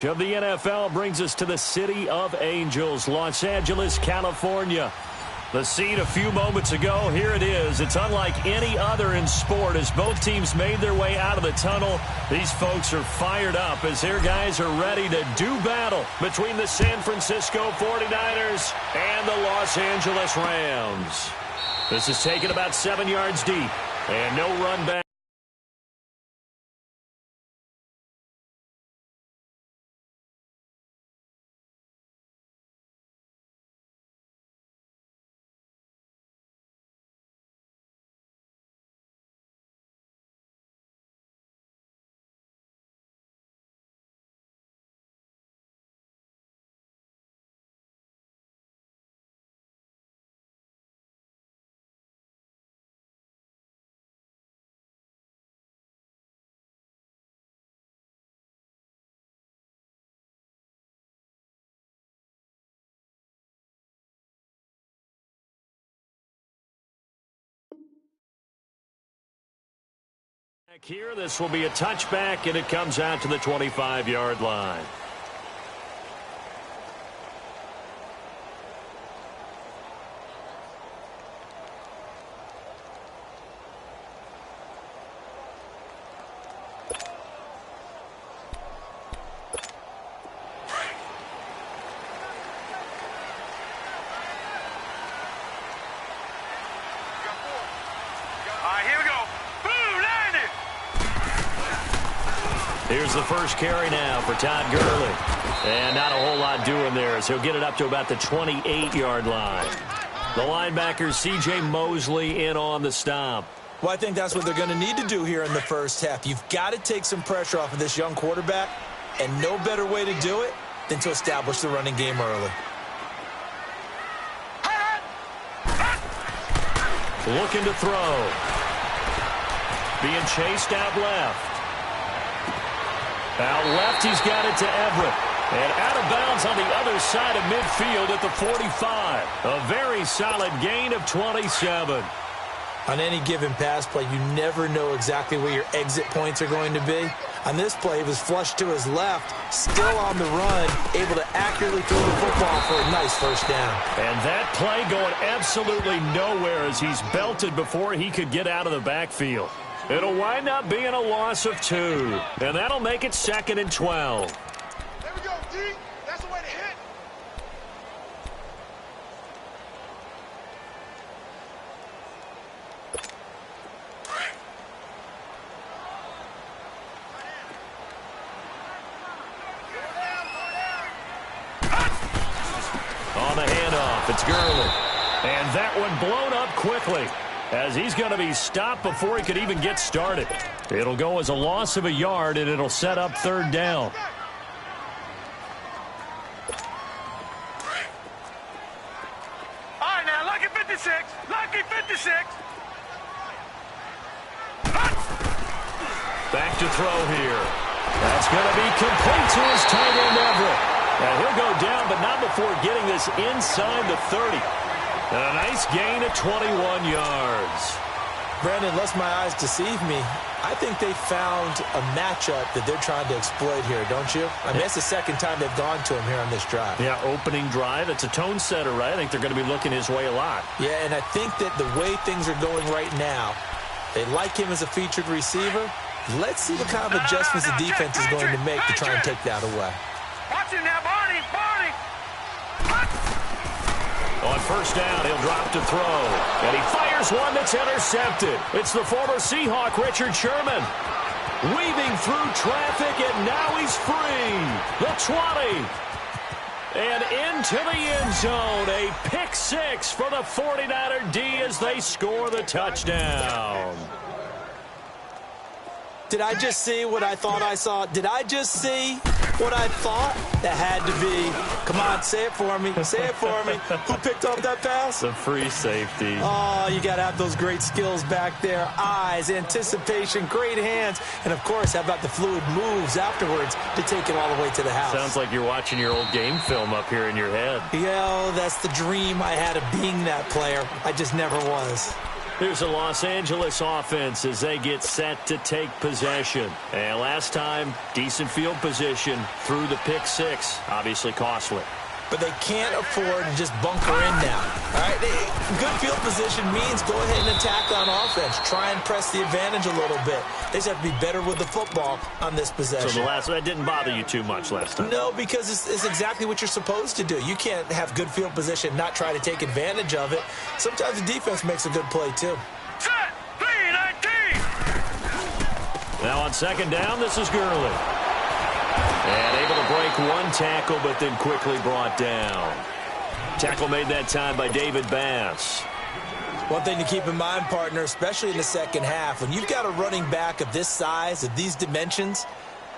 Of the NFL brings us to the City of Angels, Los Angeles, California. The scene a few moments ago, here it is. It's unlike any other in sport as both teams made their way out of the tunnel. These folks are fired up as their guys are ready to do battle between the San Francisco 49ers and the Los Angeles Rams. This is taken about 7 yards deep and no run back. Here, this will be a touchback, and it comes out to the 25-yard line. Here's the first carry now for Todd Gurley. And not a whole lot doing there as he'll get it up to about the 28-yard line. The linebacker, C.J. Mosley, in on the stop. Well, I think that's what they're going to need to do here in the first half. You've got to take some pressure off of this young quarterback, and no better way to do it than to establish the running game early. Looking to throw. Being chased out left. Out left, he's got it to Everett. And out of bounds on the other side of midfield at the 45. A very solid gain of 27. On any given pass play, you never know exactly where your exit points are going to be. On this play, he was flushed to his left, still on the run, able to accurately throw the football for a nice first down. And that play going absolutely nowhere as he's belted before he could get out of the backfield. It'll wind up being a loss of 2, and that'll make it 2nd and 12. There we go, D. That's the way to hit. On the handoff, it's Gurley. And that one blown up quickly, as he's going to be stopped before he could even get started. It'll go as a loss of a yard, and it'll set up 3rd down. All right, now, lucky 56. Lucky 56. Back to throw here. That's going to be complete to his tight end, Everett. And he'll go down, but not before getting this inside the 30. And a nice gain of 21 yards. Brandon, lest my eyes deceive me, I think they found a matchup that they're trying to exploit here, don't you? I mean, it's the second time they've gone to him here on this drive. Yeah, opening drive. It's a tone setter, right? I think they're going to be looking his way a lot. Yeah, and I think that the way things are going right now, they like him as a featured receiver. Let's see what kind of adjustments the defense is going to make to try and take that away. Watch him now, Barney. Barney. On first down, he'll drop to throw. And he fires one that's intercepted. It's the former Seahawk, Richard Sherman. Weaving through traffic, and now he's free. The 20. And into the end zone. A pick 6 for the 49er D as they score the touchdown. Did I just see what I thought I saw? Did I just see what I thought? That had to be. Come on, say it for me. Say it for me. Who picked up that pass? The free safety. Oh, you got to have those great skills back there. Eyes, anticipation, great hands. And, of course, how about the fluid moves afterwards to take it all the way to the house? Sounds like you're watching your old game film up here in your head. Yeah, that's the dream I had of being that player. I just never was. Here's the Los Angeles offense as they get set to take possession. And last time, decent field position through the pick six. Obviously costly. But they can't afford to just bunker in now. All right, good field position means go ahead and attack on offense. Try and press the advantage a little bit. They just have to be better with the football on this possession. So that didn't bother you too much last time? No, because it's exactly what you're supposed to do. You can't have good field position, not try to take advantage of it. Sometimes the defense makes a good play, too. Set, 3-19. Now on second down, this is Gurley. And able to break one tackle, but then quickly brought down. Tackle made that time by David Bass. One thing to keep in mind, partner, especially in the second half, when you've got a running back of this size, of these dimensions,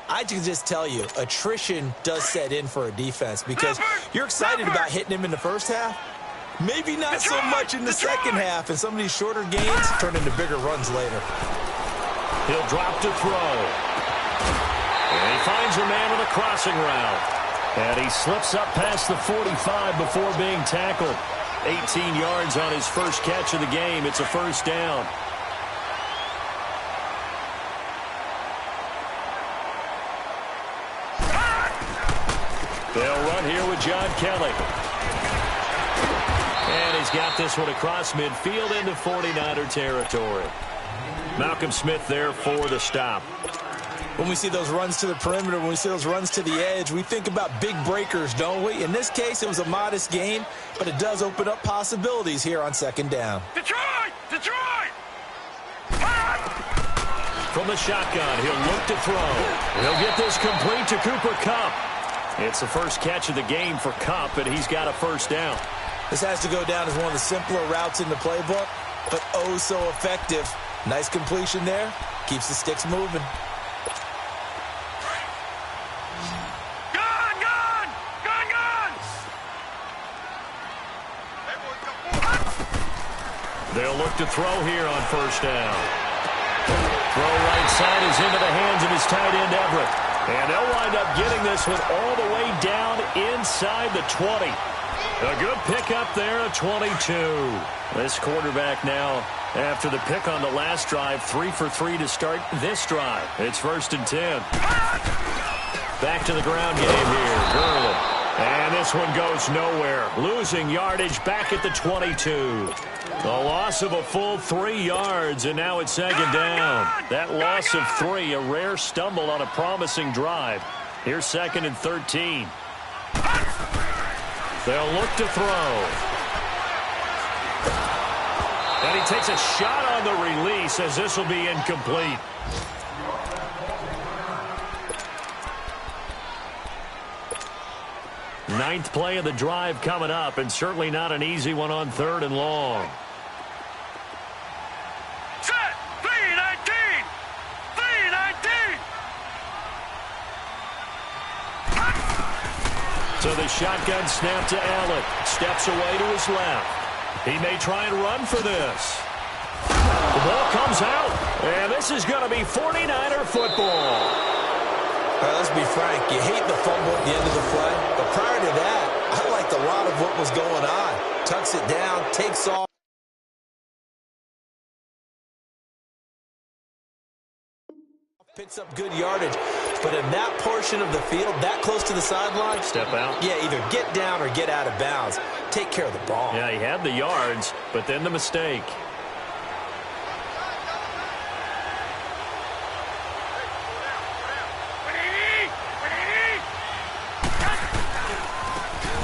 I can just tell you, attrition does set in for a defense because you're excited about hitting him in the first half. Maybe not so much in the second half, and some of these shorter gains turn into bigger runs later. He'll drop to throw. And he finds a man with a crossing route. And he slips up past the 45 before being tackled. 18 yards on his first catch of the game. It's a first down. They'll run here with John Kelly. And he's got this one across midfield into 49er territory. Malcolm Smith there for the stop. When we see those runs to the perimeter, when we see those runs to the edge, we think about big breakers, don't we? In this case, it was a modest gain, but it does open up possibilities here on second down. Detroit! Detroit! From the shotgun, he'll look to throw. He'll get this complete to Cooper Kupp. It's the first catch of the game for Kupp, and he's got a first down. This has to go down as one of the simpler routes in the playbook, but oh so effective. Nice completion there. Keeps the sticks moving. They'll look to throw here on first down. Throw right side is into the hands of his tight end, Everett. And they'll wind up getting this one all the way down inside the 20. A good pickup there, a 22. This quarterback now, after the pick on the last drive, 3 for 3 to start this drive. It's first and 10. Back to the ground game here, Gurley. And this one goes nowhere. Losing yardage back at the 22. The loss of a full 3 yards, and now it's second down. That loss of 3, a rare stumble on a promising drive. Here's second and 13. They'll look to throw. And he takes a shot on the release as this will be incomplete. Ninth play of the drive coming up, and certainly not an easy one on third and long. Set! 3-19! 3-19! So the shotgun snap to Allen. Steps away to his left. He may try and run for this. The ball comes out, and this is going to be 49er football. All right, let's be frank. You hate the fumble at the end of the play. But prior to that, I liked a lot of what was going on. Tucks it down, takes off. Picks up good yardage. But in that portion of the field, that close to the sideline. Step out. Yeah, either get down or get out of bounds. Take care of the ball. Yeah, he had the yards, but then the mistake.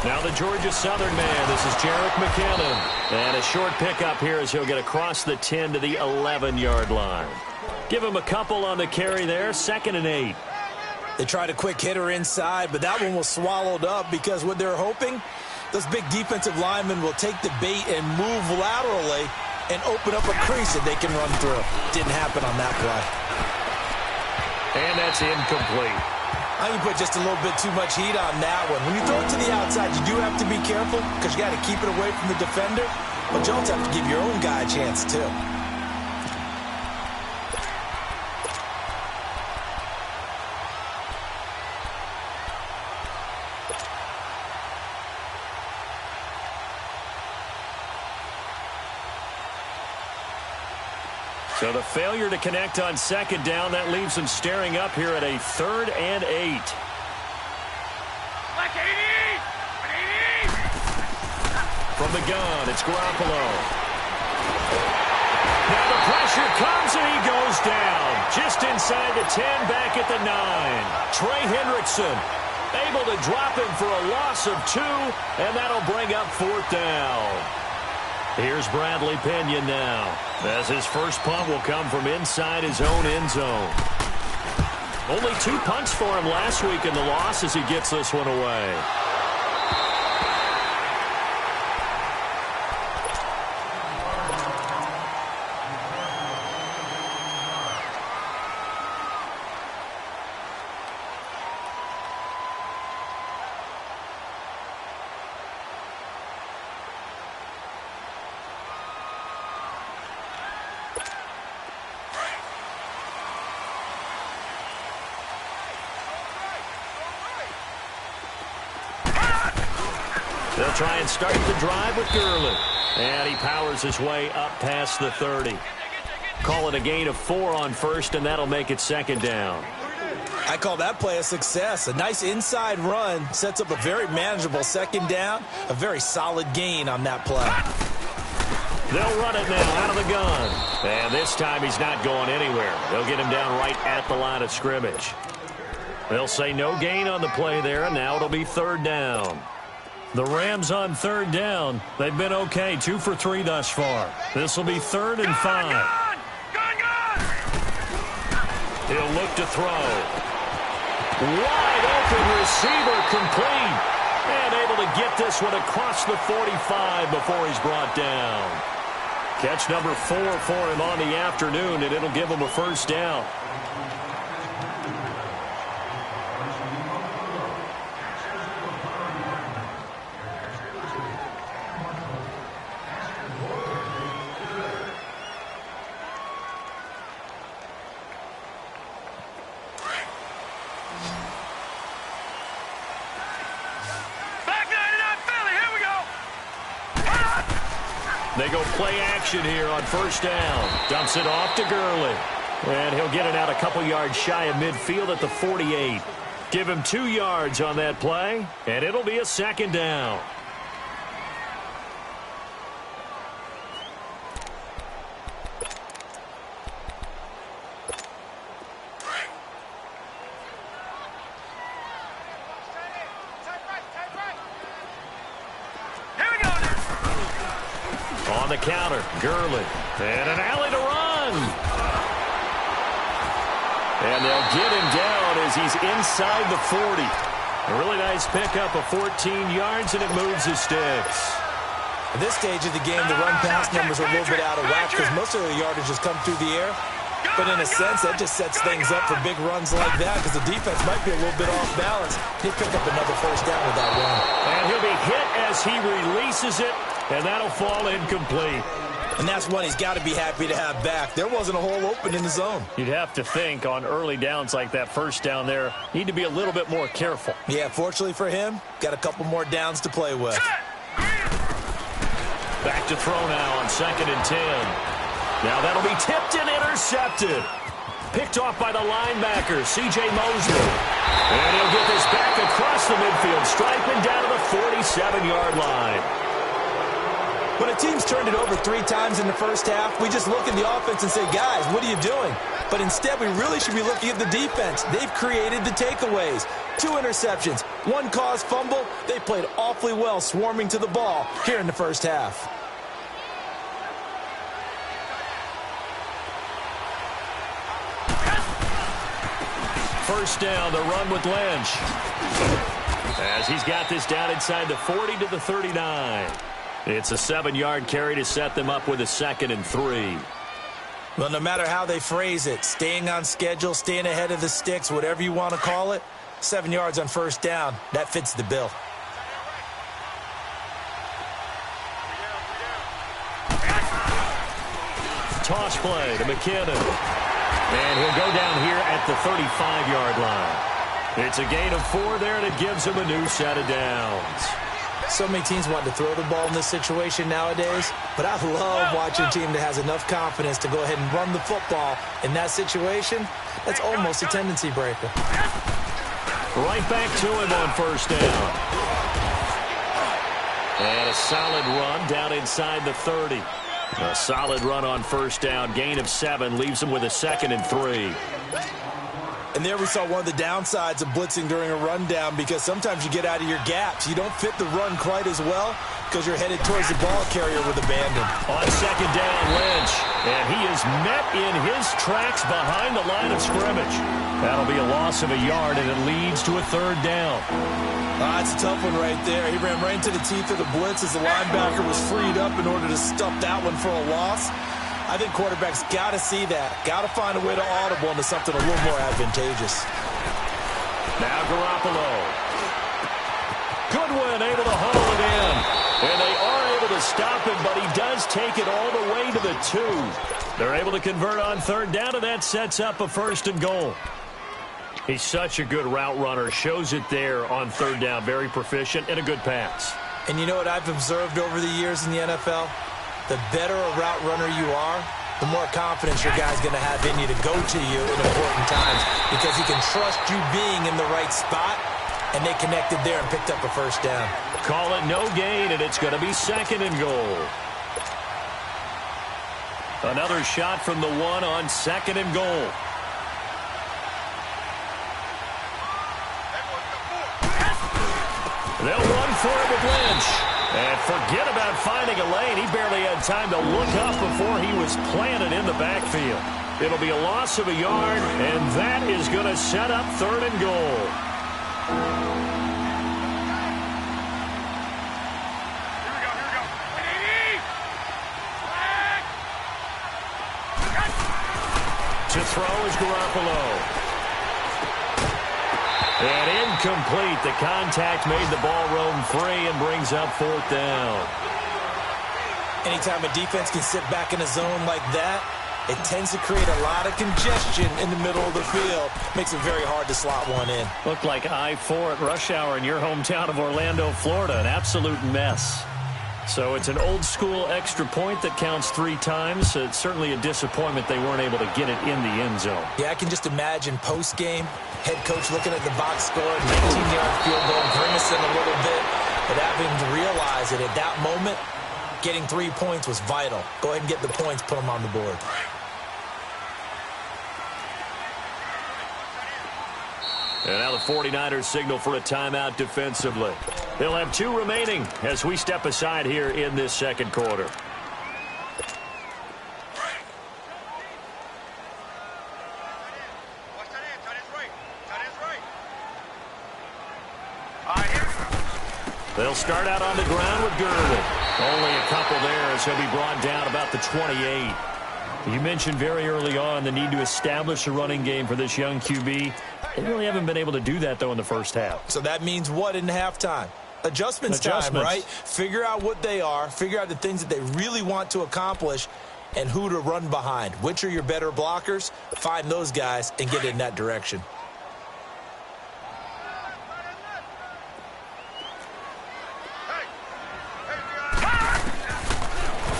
Now the Georgia Southern man, this is Jerick McKinnon. And a short pickup here as he'll get across the 10 to the 11-yard line. Give him a couple on the carry there, 2nd and 8. They tried a quick hitter inside, but that one was swallowed up because what they're hoping, those big defensive linemen will take the bait and move laterally and open up a crease that they can run through. Didn't happen on that play. And that's incomplete. I think you put just a little bit too much heat on that one. When you throw it to the outside, you do have to be careful because you got to keep it away from the defender. But you also have to give your own guy a chance, too. So the failure to connect on second down, that leaves them staring up here at a 3rd and 8. From the gun, it's Garoppolo. Now the pressure comes and he goes down. Just inside the 10, back at the 9. Trey Hendrickson able to drop him for a loss of 2, and that'll bring up 4th down. Here's Bradley Pinion now, as his first punt will come from inside his own end zone. Only 2 punts for him last week in the loss as he gets this one away. They'll try and start the drive with Gurley. And he powers his way up past the 30. Call it a gain of 4 on first, and that'll make it 2nd down. I call that play a success. A nice inside run sets up a very manageable 2nd down. A very solid gain on that play. They'll run it now out of the gun. And this time he's not going anywhere. They'll get him down right at the line of scrimmage. They'll say no gain on the play there, and now it'll be 3rd down. The Rams on 3rd down. They've been okay, 2 for 3 thus far. This will be 3rd and 5. He'll look to throw. Wide open receiver, complete. And able to get this one across the 45 before he's brought down. Catch number 4 for him on the afternoon, and it'll give him a 1st down. They go play action here on 1st down. Dumps it off to Gurley. And he'll get it out a couple yards shy of midfield at the 48. Give him 2 yards on that play, and it'll be a 2nd down. On the counter, Gurley. And an alley to run. And they'll get him down as he's inside the 40. A really nice pickup of 14 yards, and it moves his sticks. At this stage of the game, the run-pass numbers are a little bit out of whack because most of the yardage has come through the air. But in a sense, that just sets things up for big runs like that because the defense might be a little bit off balance. He'll pick up another 1st down with that run. And he'll be hit as he releases it. And that'll fall incomplete. And that's one he's got to be happy to have back. There wasn't a hole open in the zone. You'd have to think on early downs like that 1st down there, need to be a little bit more careful. Yeah, fortunately for him, got a couple more downs to play with. Back to throw now on 2nd and 10. Now that'll be tipped and intercepted. Picked off by the linebacker, C.J. Mosley. And he'll get this back across the midfield stripe and down to the 47-yard line. When a team's turned it over 3 times in the 1st half, we just look at the offense and say, guys, what are you doing? But instead, we really should be looking at the defense. They've created the takeaways. 2 interceptions, 1 caused fumble. They played awfully well swarming to the ball here in the 1st half. First down, the run with Lynch. As he's got this down inside the 40 to the 39. It's a 7-yard carry to set them up with a 2nd and 3. Well, no matter how they phrase it, staying on schedule, staying ahead of the sticks, whatever you want to call it, 7 yards on 1st down, that fits the bill. Toss play to McKinnon. And he'll go down here at the 35-yard line. It's a gain of 4 there, and it gives him a new set of downs. So many teams want to throw the ball in this situation nowadays, but I love watching a team that has enough confidence to go ahead and run the football in that situation. That's almost a tendency breaker. Right back to him on first down. And a solid run down inside the 30. A solid run on first down. Gain of 7 leaves him with a 2nd and 3. And there we saw one of the downsides of blitzing during a rundown, because sometimes you get out of your gaps. You don't fit the run quite as well because you're headed towards the ball carrier with abandon. On second down, Lynch. And he is met in his tracks behind the line of scrimmage. That'll be a loss of a yard, and it leads to a 3rd down. That's a tough one right there. He ran right into the teeth of the blitz as the linebacker was freed up in order to stuff that one for a loss. I think quarterbacks got to see that. Got to find a way to audible into something a little more advantageous. Now Garoppolo. Goodwin able to haul it in. And they are able to stop him, but he does take it all the way to the 2. They're able to convert on 3rd down, and that sets up a 1st and goal. He's such a good route runner. Shows it there on 3rd down. Very proficient and a good pass. And you know what I've observed over the years in the NFL? The better a route runner you are, the more confidence your guy's going to have in you to go to you in important times, because he can trust you being in the right spot, and they connected there and picked up a 1st down. Call it no gain, and it's going to be 2nd and goal. Another shot from the 1 on 2nd and goal. They'll run for it with Lynch. And forget about finding a lane. He barely had time to look up before he was planted in the backfield. It'll be a loss of a yard, and that is going to set up 3rd and goal. To throw is Garoppolo. And incomplete. The contact made the ball roam free and brings up 4th down. Anytime a defense can sit back in a zone like that, it tends to create a lot of congestion in the middle of the field. Makes it very hard to slot one in. Looked like I-4 at rush hour in your hometown of Orlando, Florida. An absolute mess. So it's an old-school extra point that counts 3 times. It's certainly a disappointment they weren't able to get it in the end zone. Yeah, I can just imagine post-game, head coach looking at the box score, 19-yard field goal, grimacing a little bit, but having to realize that at that moment, getting 3 points was vital. Go ahead and get the points, put them on the board. And now the 49ers signal for a timeout defensively. They'll have 2 remaining as we step aside here in this 2nd quarter. They'll start out on the ground with Gurley. Only a couple there as he'll be brought down about the 28. You mentioned very early on the need to establish a running game for this young QB. They really haven't been able to do that, though, in the first half. So that means what in halftime? Adjustments time, right? Figure out what they are, figure out the things that they really want to accomplish, and who to run behind. Which are your better blockers? Find those guys and get in that direction.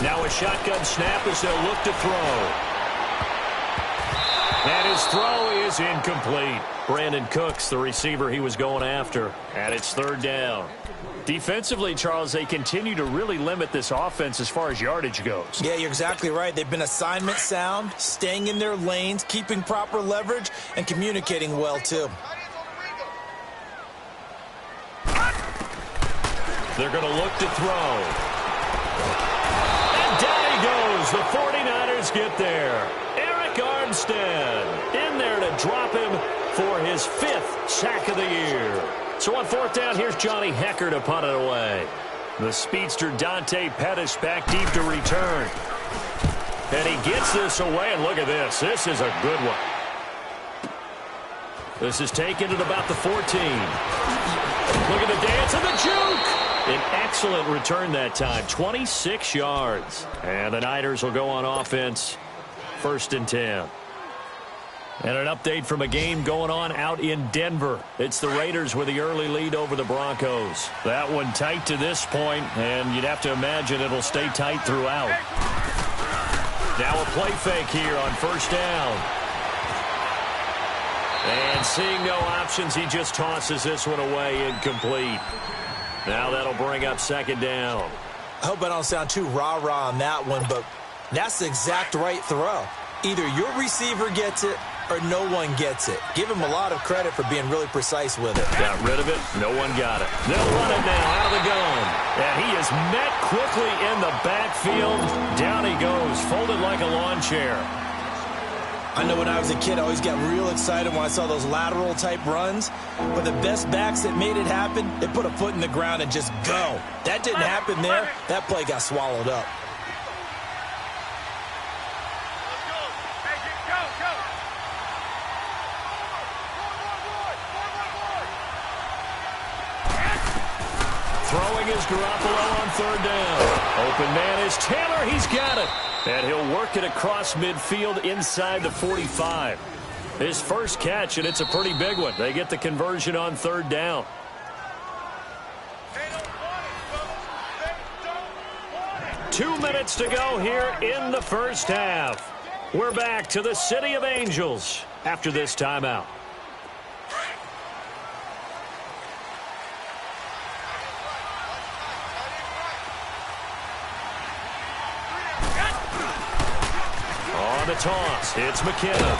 Now a shotgun snap as they'll look to throw. And his throw is incomplete. Brandon Cooks, the receiver he was going after. And it's 3rd down. Defensively, Charles, they continue to really limit this offense as far as yardage goes. Yeah, you're exactly right. They've been assignment sound, staying in their lanes, keeping proper leverage, and communicating well, too. They're going to look to throw. And down he goes. The 49ers get there. Eric Armstead in there to drop him for his 5th sack of the year. So on 4th down, here's Johnny Hecker to punt it away. The speedster Dante Pettis back deep to return. And he gets this away, and look at this. This is a good one. This is taken at about the 14. Look at the dance and the juke. An excellent return that time, 26 yards. And the Niners will go on offense, 1st and 10. And an update from a game going on out in Denver. It's the Raiders with the early lead over the Broncos. That one tight to this point, and you'd have to imagine it'll stay tight throughout. Now a play fake here on first down. And seeing no options, he just tosses this one away incomplete. Now that'll bring up second down. I hope I don't sound too rah-rah on that one, but that's the exact right throw. Either your receiver gets it or no one gets it. Give him a lot of credit for being really precise with it. Got rid of it. No one got it. They'll run it now out of the gun. And he is met quickly in the backfield. Down he goes, folded like a lawn chair. I know when I was a kid, I always got real excited when I saw those lateral-type runs. But the best backs that made it happen, they put a foot in the ground and just go. That didn't happen there. That play got swallowed up. Throwing is Garoppolo on third down. Open man is Taylor. He's got it. And he'll work it across midfield inside the 45. His first catch, and it's a pretty big one. They get the conversion on third down. 2 minutes to go here in the first half. We're back to the City of Angels after this timeout. On the toss, it's McKinnon.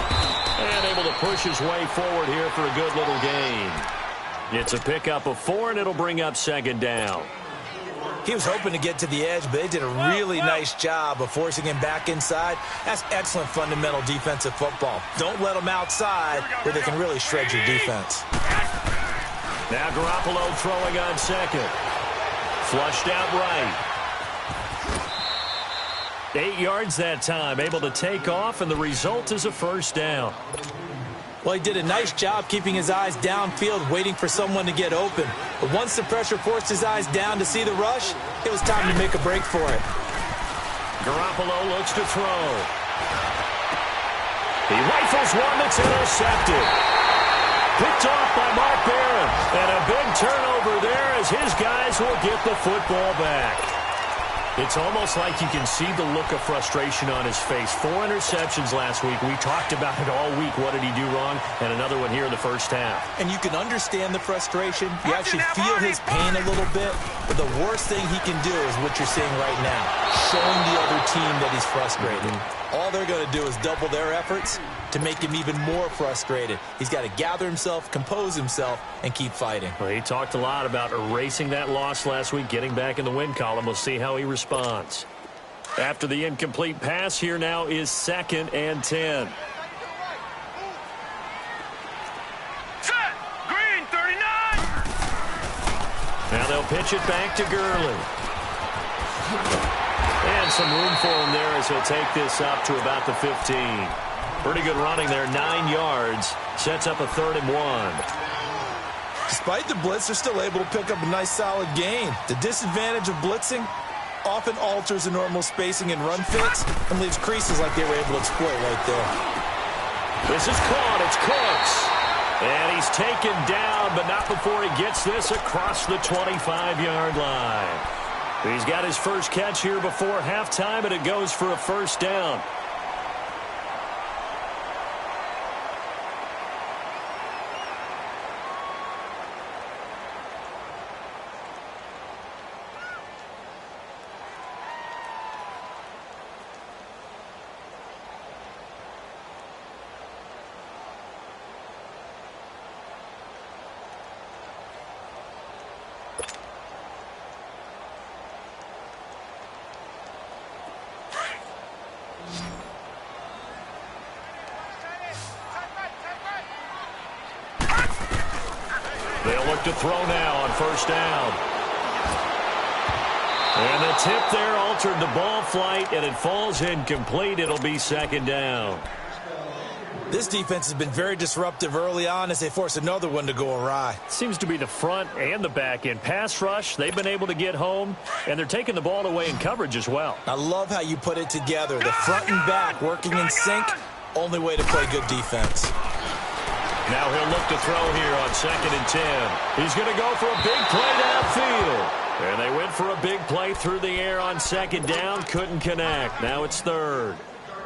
And able to push his way forward here for a good little gain. It's a pickup of 4, and it'll bring up second down. He was hoping to get to the edge, but they did a really nice job of forcing him back inside. That's excellent fundamental defensive football. Don't let them outside where they can really shred your defense. Now Garoppolo throwing on second. Flushed out right. 8 yards that time, able to take off, and the result is a first down. Well, he did a nice job keeping his eyes downfield, waiting for someone to get open. But once the pressure forced his eyes down to see the rush, it was time to make a break for it. Garoppolo looks to throw. He rifles one that's intercepted. Picked off by Mark Barron. And a big turnover there as his guys will get the football back. It's almost like you can see the look of frustration on his face. 4 interceptions last week. We talked about it all week. What did he do wrong? And another one here in the first half. And you can understand the frustration. You actually feel his pain a little bit. But the worst thing he can do is what you're seeing right now. Showing the other team that he's frustrated. All they're going to do is double their efforts to make him even more frustrated. He's got to gather himself, compose himself, and keep fighting. Well, he talked a lot about erasing that loss last week, getting back in the win column. We'll see how he responds. After the incomplete pass, here now is 2nd and 10. Set! Green, 39! Now they'll pitch it back to Gurley. And some room for him there as he'll take this up to about the 15. Pretty good running there, 9 yards. Sets up a 3rd and 1. Despite the blitz, they're still able to pick up a nice solid gain. The disadvantage of blitzing often alters the normal spacing and run fits and leaves creases like they were able to exploit right there. This is caught. It's Cooks. And he's taken down, but not before he gets this across the 25-yard line. He's got his first catch here before halftime, and it goes for a first down. They'll look to throw now on first down. And the tip there altered the ball flight, and it falls incomplete. It'll be second down. This defense has been very disruptive early on as they force another one to go awry. Seems to be the front and the back end. Pass rush, they've been able to get home, and they're taking the ball away in coverage as well. I love how you put it together. The front and back working in sync. Only way to play good defense. Now he'll look to throw here on 2nd and 10. He's going to go for a big play downfield. And they went for a big play through the air on 2nd down. Couldn't connect. Now it's 3rd.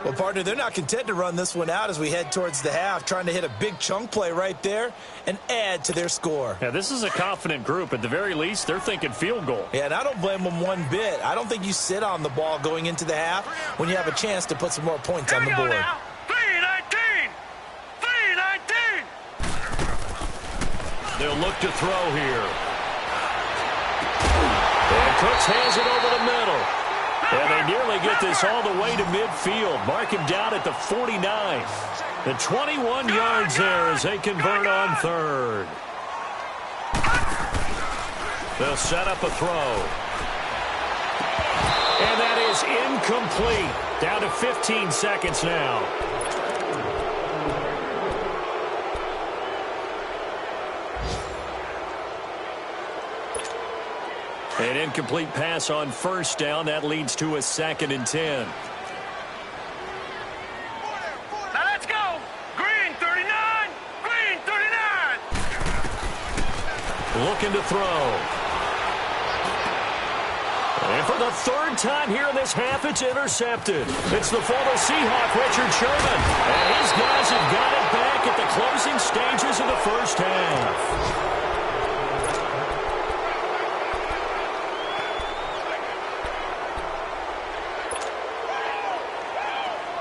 Well, partner, they're not content to run this one out as we head towards the half, trying to hit a big chunk play right there and add to their score. Yeah, this is a confident group. At the very least, they're thinking field goal. Yeah, and I don't blame them one bit. I don't think you sit on the ball going into the half when you have a chance to put some more points on the board. Now. 3-19. 3-19. They'll look to throw here. And Cooks hands it over the middle. And they nearly get this all the way to midfield. Mark him down at the 49. The 21 yards there as they convert on 3rd. They'll set up a throw. And that is incomplete. Down to 15 seconds now. An incomplete pass on 1st down. That leads to a 2nd and 10. Now let's go. Green 39. Green 39. Looking to throw. And for the 3rd time here in this half, it's intercepted. It's the former Seahawk, Richard Sherman. And his guys have got it back at the closing stages of the 1st half.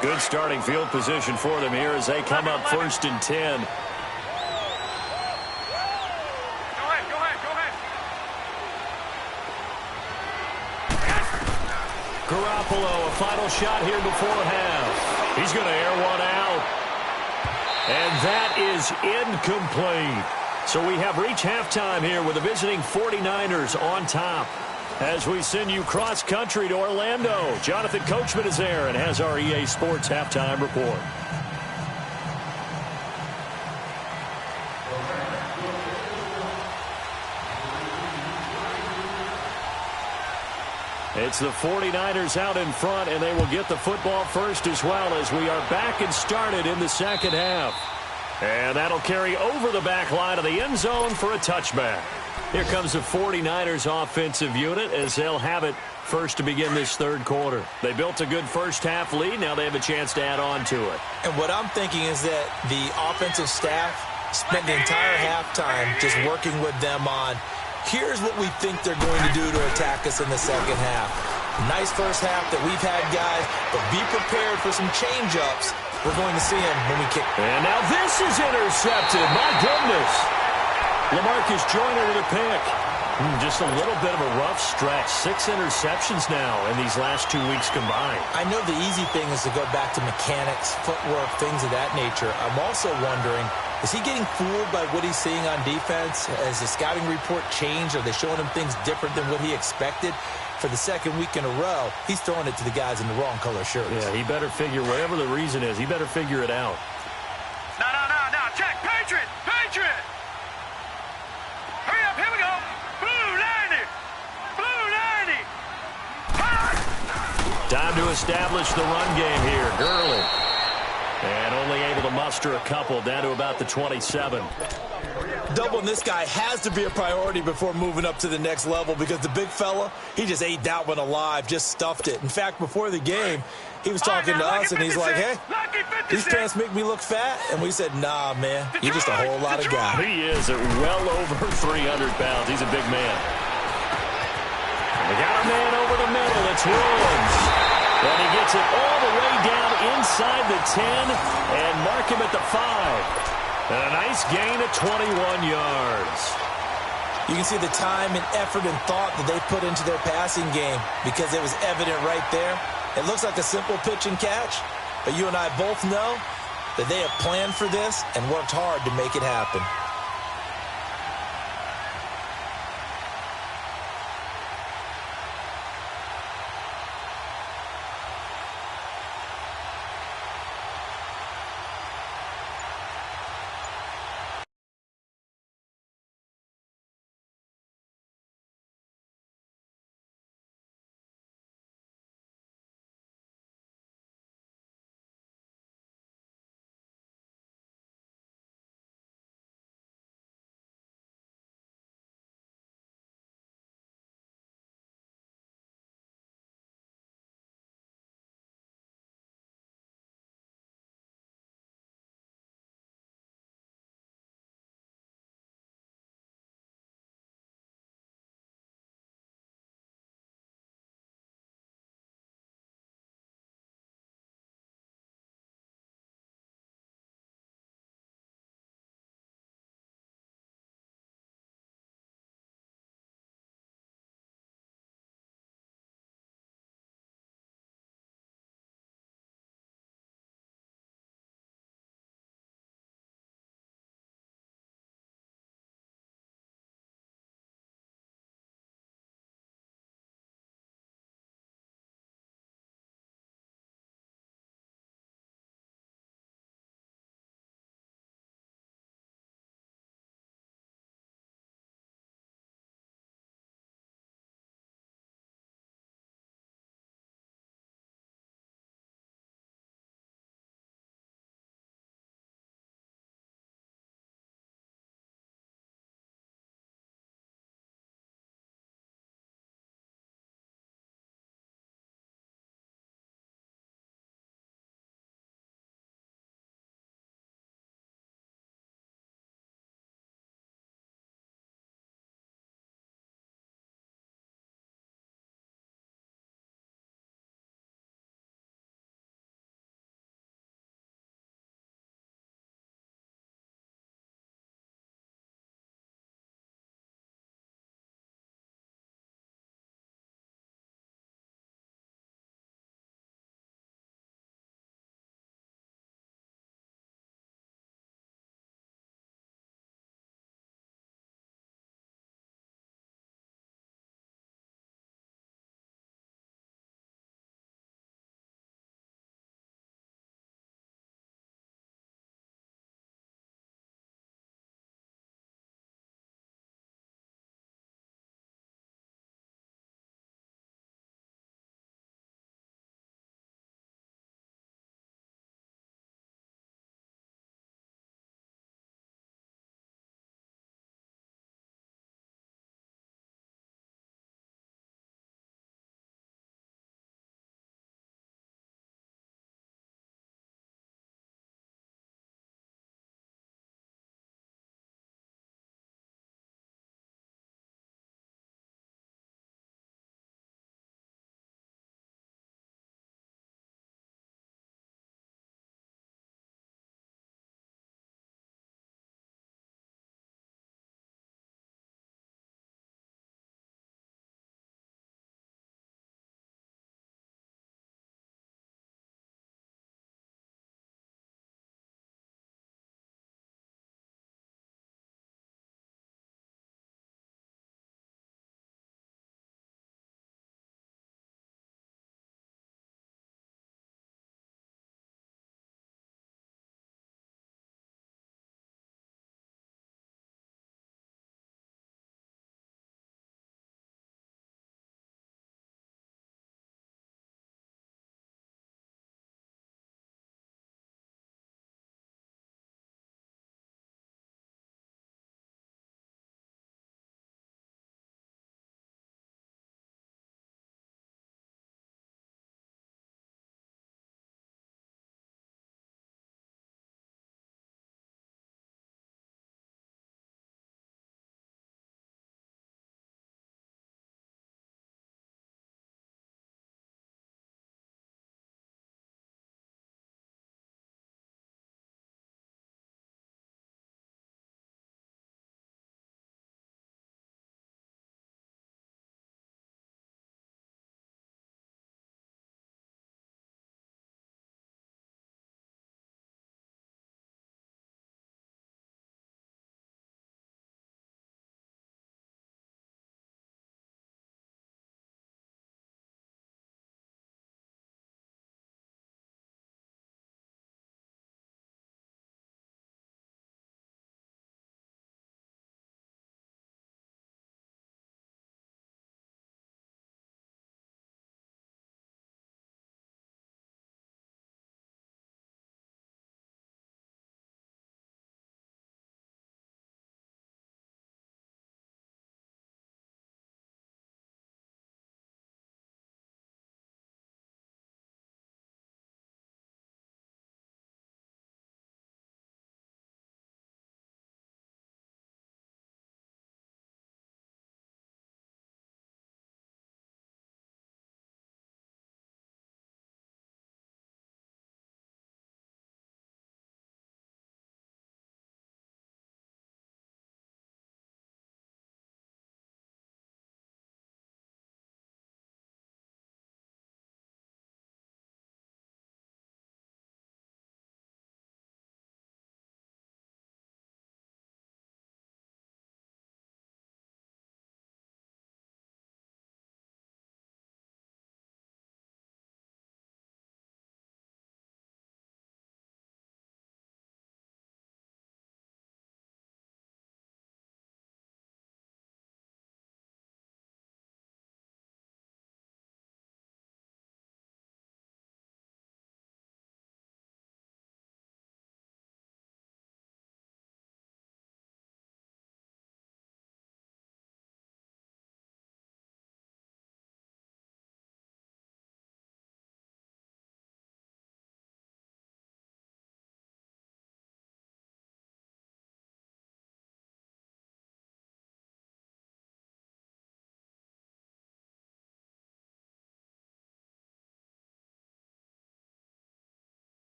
Good starting field position for them here as they come up 1st and 10. Go ahead. Garoppolo, a final shot here before half. He's going to air one out. And that is incomplete. So we have reached halftime here with the visiting 49ers on top. As we send you cross-country to Orlando, Jonathan Coachman is there and has our EA Sports halftime report. It's the 49ers out in front, and they will get the football first as well as we are back and started in the 2nd half. And that'll carry over the back line of the end zone for a touchback. Here comes the 49ers offensive unit as they'll have it first to begin this 3rd quarter. They built a good 1st half lead. Now they have a chance to add on to it. And what I'm thinking is that the offensive staff spent the entire halftime just working with them on, here's what we think they're going to do to attack us in the 2nd half. Nice 1st half that we've had, guys, but be prepared for some change-ups. We're going to see them when we kick. And now this is intercepted. My goodness. LaMarcus Joyner with a pick. Just a little bit of a rough stretch. 6 interceptions now in these last 2 weeks combined. I know the easy thing is to go back to mechanics, footwork, things of that nature. I'm also wondering, is he getting fooled by what he's seeing on defense? Has the scouting report changed? Are they showing him things different than what he expected? For the 2nd week in a row, he's throwing it to the guys in the wrong color shirts. Yeah, he better figure, whatever the reason is, he better figure it out. No. Check. Patriot. Hurry up. Here we go. Blue 90. Time to establish the run game here. Gurley. And only able to muster a couple down to about the 27. Doubling this guy has to be a priority before moving up to the next level because the big fella, he just ate that one alive, just stuffed it. In fact, before the game, he was talking to us, and he's like, hey, these pants make me look fat. And we said, nah, man, you're just a whole lot of guy. He is at well over 300 pounds. He's a big man. And they got a man over the middle. It's Williams. And he gets it all the way down inside the 10 and mark him at the 5. And a nice gain of 21 yards. You can see the time and effort and thought that they put into their passing game because it was evident right there. It looks like a simple pitch and catch, but you and I both know that they have planned for this and worked hard to make it happen.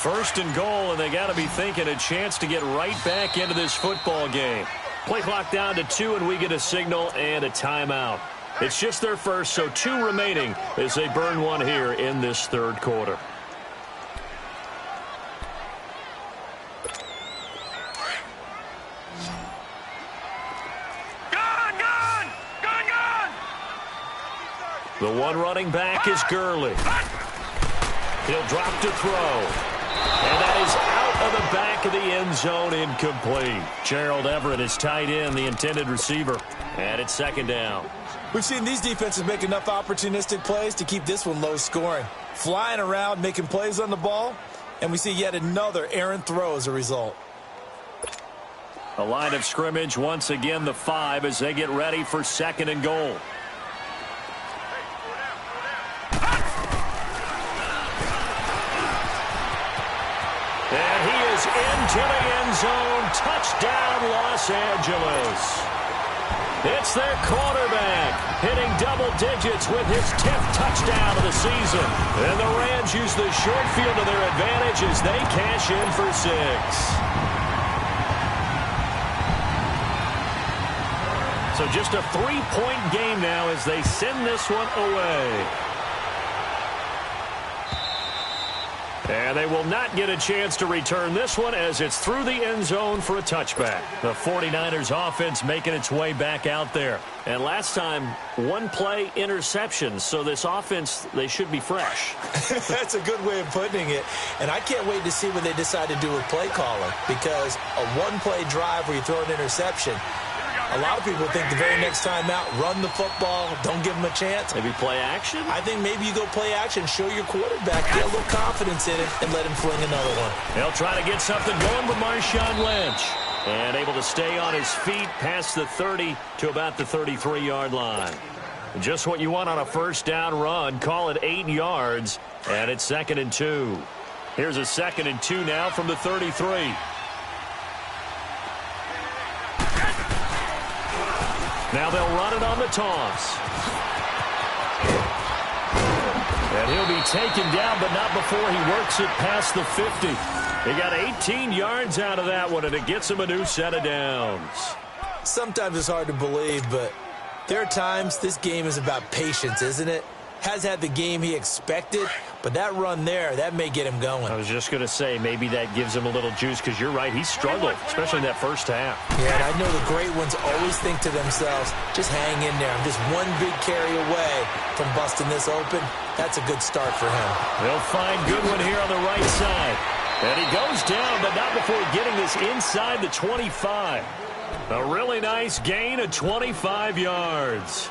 First and goal, and they got to be thinking a chance to get right back into this football game. Play clock down to 2, and we get a signal and a timeout. It's just their first, so 2 remaining as they burn one here in this third quarter. The one running back is Gurley. He'll drop to throw. And that is out of the back of the end zone, incomplete. Gerald Everett is tight end, the intended receiver. And it's second down. We've seen these defenses make enough opportunistic plays to keep this one low scoring. Flying around, making plays on the ball, and we see yet another errant throw as a result. A line of scrimmage, once again the 5 as they get ready for second and goal. And he is into the end zone. Touchdown, Los Angeles. It's their quarterback hitting double digits with his 10th touchdown of the season. And the Rams use the short field to their advantage as they cash in for 6. So just a 3-point game now as they send this one away. And they will not get a chance to return this one as it's through the end zone for a touchback. The 49ers offense making its way back out there. And last time, 1-play interception. So this offense, they should be fresh. That's a good way of putting it. And I can't wait to see what they decide to do with play calling. Because a 1-play drive where you throw an interception, a lot of people think the very next time out, run the football, don't give them a chance. Maybe play action? I think maybe you go play action, show your quarterback, get a little confidence in it, and let him fling another one. They'll try to get something going with Marshawn Lynch. And able to stay on his feet past the 30 to about the 33-yard line. Just what you want on a first down run. Call it 8 yards, and it's 2nd and 2. Here's a 2nd and 2 now from the 33. Now they'll run it on the toss. And he'll be taken down, but not before he works it past the 50. He got 18 yards out of that one, and it gets him a new set of downs. Sometimes it's hard to believe, but there are times this game is about patience, isn't it? Has had the game he expected, but that run there, that may get him going. I was just going to say, maybe that gives him a little juice, because you're right, he struggled, especially in that first half. Yeah, and I know the great ones always think to themselves, just hang in there. I'm just one big carry away from busting this open. That's a good start for him. They'll find Goodwin here on the right side. And he goes down, but not before getting this inside the 25. A really nice gain of 25 yards.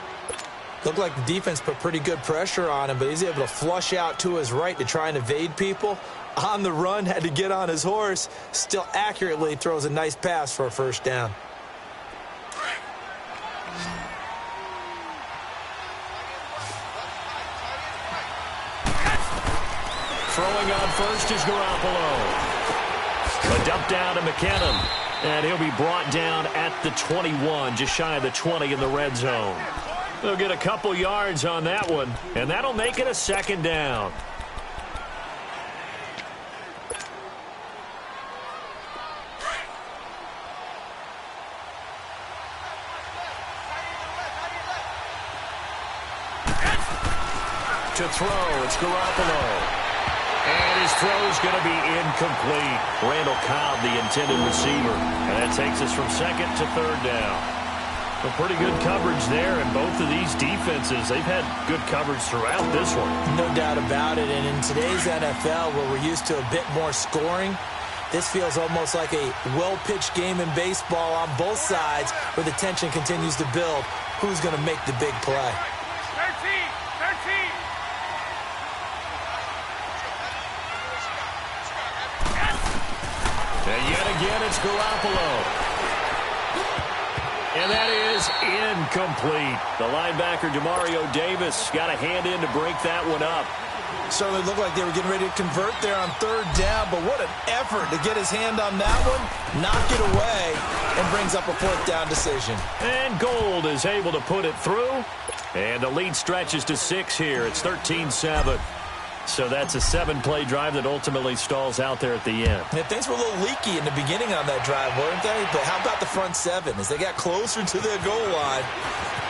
Looked like the defense put pretty good pressure on him, but he's able to flush out to his right to try and evade people. On the run, had to get on his horse. Still accurately throws a nice pass for a first down. Throwing on first is Garoppolo. A dump down to McKinnon. And he'll be brought down at the 21, just shy of the 20 in the red zone. They'll get a couple yards on that one, and that'll make it a 2nd down. To throw, it's Garoppolo. And his throw is going to be incomplete. Randall Cobb, the intended receiver. And that takes us from 2nd to 3rd down. Well, pretty good coverage there, and both of these defenses, they've had good coverage throughout this one. No doubt about it, and in today's NFL, where we're used to a bit more scoring, this feels almost like a well-pitched game in baseball on both sides, where the tension continues to build. Who's going to make the big play? 13. And yet again, it's Garoppolo. And that is incomplete. The linebacker, Demario Davis, got a hand in to break that one up. Certainly looked like they were getting ready to convert there on 3rd down, but what an effort to get his hand on that one, knock it away, and brings up a 4th down decision. And Gold is able to put it through. And the lead stretches to 6 here. It's 13-7. So that's a 7-play drive that ultimately stalls out there at the end. And things were a little leaky in the beginning on that drive, weren't they? But how about the front 7? As they got closer to their goal line,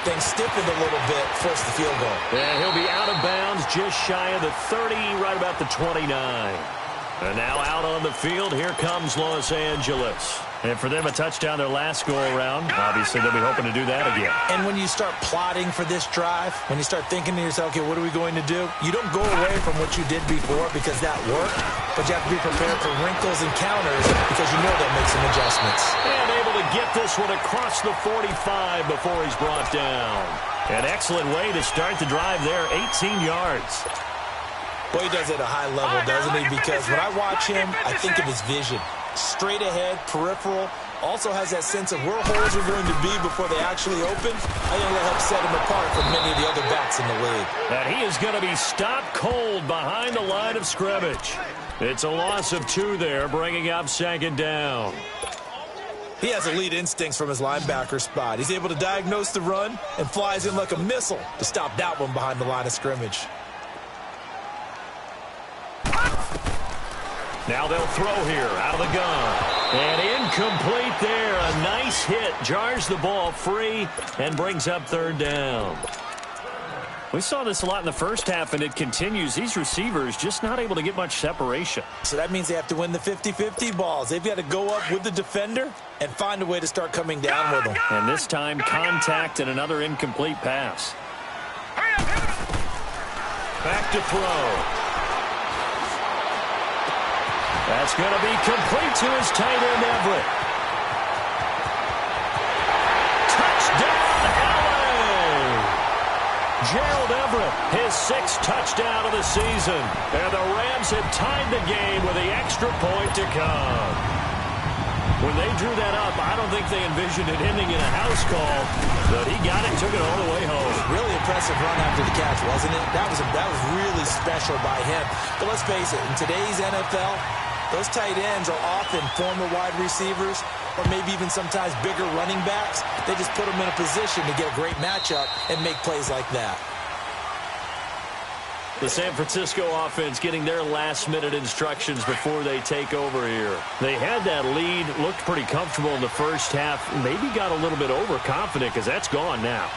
things stiffened a little bit, forced the field goal. And he'll be out of bounds just shy of the 30, right about the 29. And now out on the field, here comes Los Angeles. And for them, a touchdown their last go-around. Obviously, they'll be hoping to do that again. And when you start plotting for this drive, when you start thinking to yourself, okay, what are we going to do? You don't go away from what you did before because that worked, but you have to be prepared for wrinkles and counters because you know they'll make some adjustments. And able to get this one across the 45 before he's brought down. An excellent way to start the drive there, 18 yards. Well, he does it at a high level, doesn't he? Because when I watch him, I think of his vision. Straight ahead, peripheral, also has that sense of where holes are going to be before they actually open. I think it'll help set him apart from many of the other backs in the league. And he is going to be stopped cold behind the line of scrimmage. It's a loss of 2 there, bringing up 2nd down. He has elite instincts from his linebacker spot. He's able to diagnose the run and flies in like a missile to stop that one behind the line of scrimmage. Now they'll throw here out of the gun. And incomplete there. A nice hit. Jars the ball free and brings up 3rd down. We saw this a lot in the first half, and it continues. These receivers just not able to get much separation. So that means they have to win the 50-50 balls. They've got to go up with the defender and find a way to start coming down with them. And this time, contact and another incomplete pass. Back to throw. That's going to be complete to his tight end, Everett. Touchdown, LA! Gerald Everett, his 6th touchdown of the season. And the Rams had tied the game with the extra point to come. When they drew that up, I don't think they envisioned it ending in a house call, but he got it, took it all the way home. Really impressive run after the catch, wasn't it? That was really special by him. But let's face it, in today's NFL, those tight ends are often former wide receivers or maybe even sometimes bigger running backs. They just put them in a position to get a great matchup and make plays like that. The San Francisco offense getting their last-minute instructions before they take over here. They had that lead, looked pretty comfortable in the first half, maybe got a little bit overconfident because that's gone now.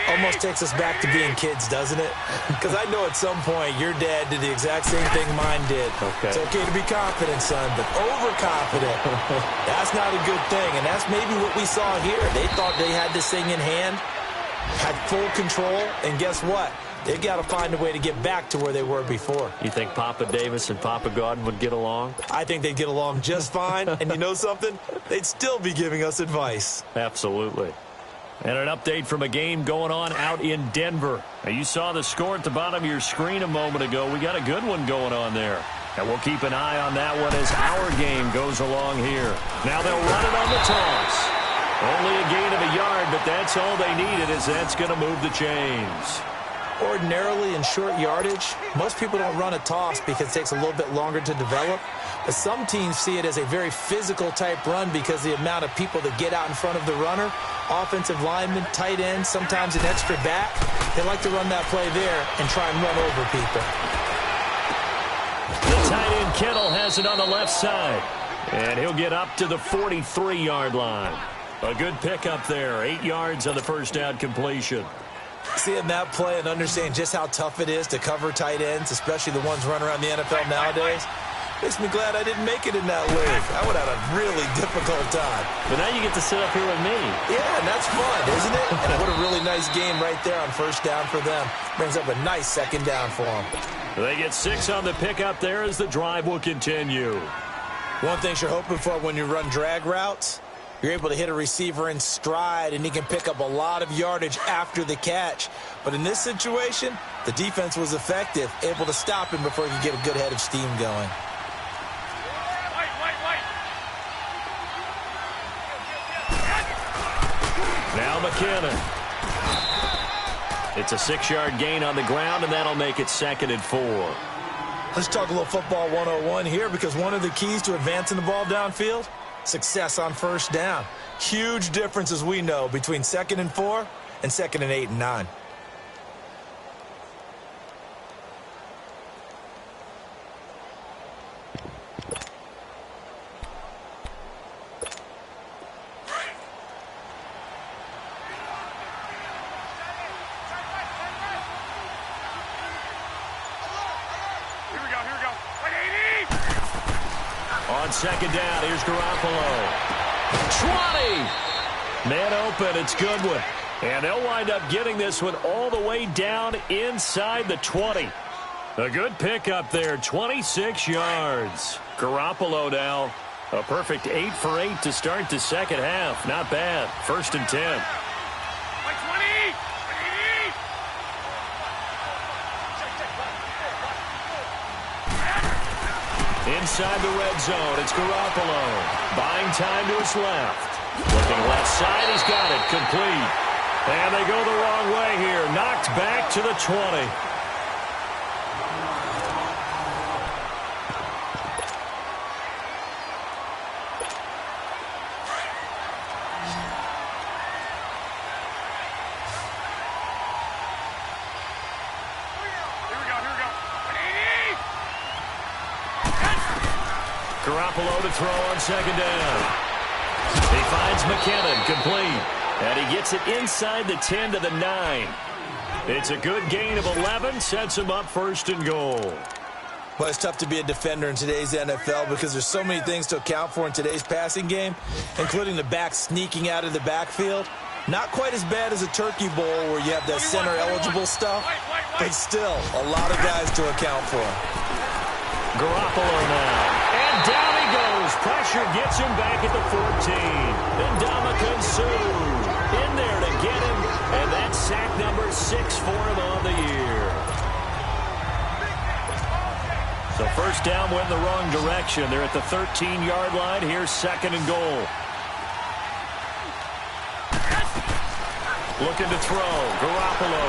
Almost takes us back to being kids, doesn't it? Because I know at some point your dad did the exact same thing mine did. Okay. It's okay to be confident, son, but overconfident, that's not a good thing. And that's maybe what we saw here. They thought they had this thing in hand, had full control, and guess what? They've got to find a way to get back to where they were before. You think Papa Davis and Papa Godwin would get along? I think they'd get along just fine. And you know something? They'd still be giving us advice. Absolutely. And an update from a game going on out in Denver. Now, you saw the score at the bottom of your screen a moment ago. We got a good one going on there. And we'll keep an eye on that one as our game goes along here. Now they'll run it on the toss. Only a gain of a yard, but that's all they needed, as that's going to move the chains. Ordinarily in short yardage, most people don't run a toss because it takes a little bit longer to develop. But some teams see it as a very physical type run because the amount of people that get out in front of the runner, offensive linemen, tight ends, sometimes an extra back, they like to run that play there and try and run over people. The tight end Kittle has it on the left side. And he'll get up to the 43-yard line. A good pickup there, 8 yards on the first down completion. Seeing that play and understanding just how tough it is to cover tight ends, especially the ones running around the NFL nowadays, makes me glad I didn't make it in that league. I would have had a really difficult time. But now you get to sit up here with me. Yeah, and that's fun, isn't it? And what a really nice game right there on first down for them. Brings up a nice second down for them. They get 6 on the pickup there as the drive will continue. One thing you're hoping for when you run drag routes, you're able to hit a receiver in stride, and he can pick up a lot of yardage after the catch. But in this situation, the defense was effective, able to stop him before he could get a good head of steam going. Now McKinnon. It's a 6-yard gain on the ground, and that'll make it 2nd and 4. Let's talk a little football 101 here, because one of the keys to advancing the ball downfield, success on first down. Huge difference, as we know, between 2nd and 4 and 2nd and 8 and 9. second down. Here's Garoppolo. 20. Man open. It's Goodwin. And they'll wind up getting this one all the way down inside the 20. A good pickup there, 26 yards. Garoppolo now, a perfect 8 for 8 to start the second half. Not bad. 1st and 10. Inside the red zone, it's Garoppolo. Buying time to his left. Looking left side, he's got it. Complete. And they go the wrong way here. Knocked back to the 20. Garoppolo to throw on second down. He finds McKinnon, complete. And he gets it inside the 10 to the 9. It's a good gain of 11, sets him up 1st and goal. Well, it's tough to be a defender in today's NFL because there's so many things to account for in today's passing game, including the back sneaking out of the backfield. Not quite as bad as a turkey bowl where you have the center-eligible stuff, but still a lot of guys to account for. Garoppolo now. And down he goes. Pressure gets him back at the 14. Ndamukong Suh in there to get him. And that's sack number 6 for him on the year. So 1st down went in the wrong direction. They're at the 13-yard line. Here's 2nd and goal. Looking to throw. Garoppolo.